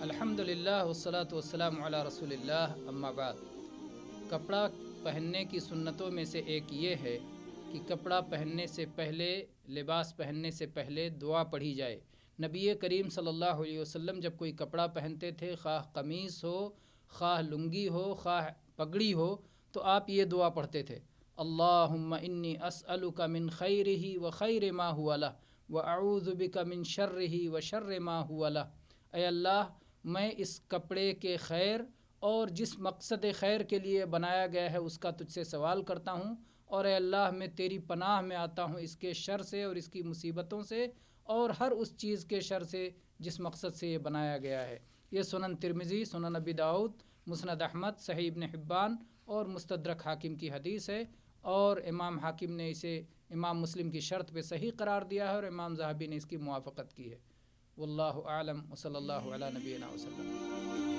الحمدللہ والصلاۃ والسلام علی رسول اللہ، اما بعد۔ کپڑا پہننے کی سنتوں میں سے ایک یہ ہے کہ کپڑا پہننے سے پہلے، لباس پہننے سے پہلے دعا پڑھی جائے۔ نبی کریم صلی اللہ علیہ وسلم جب کوئی کپڑا پہنتے تھے، خواہ قمیص ہو، خواہ لنگی ہو، خواہ پگڑی ہو، تو آپ یہ دعا پڑھتے تھے: اللہم انی اسألک من خیرہ وخیر ما هو لہ واعوذ بک من شرہ وشر ما هو لہ۔ اے اللہ، میں اس کپڑے کے خیر اور جس مقصد خیر کے لیے بنایا گیا ہے اس کا تجھ سے سوال کرتا ہوں، اور اے اللہ میں تیری پناہ میں آتا ہوں اس کے شر سے اور اس کی مصیبتوں سے اور ہر اس چیز کے شر سے جس مقصد سے یہ بنایا گیا ہے۔ یہ سنن ترمذی، سنن ابی داؤد، مسند احمد، صحیح ابن حبان اور مستدرک حاکم کی حدیث ہے، اور امام حاکم نے اسے امام مسلم کی شرط پہ صحیح قرار دیا ہے، اور امام ذہبی نے اس کی موافقت کی ہے۔ واللہ اعلم، وصلی اللہ علی نبینا وسلم۔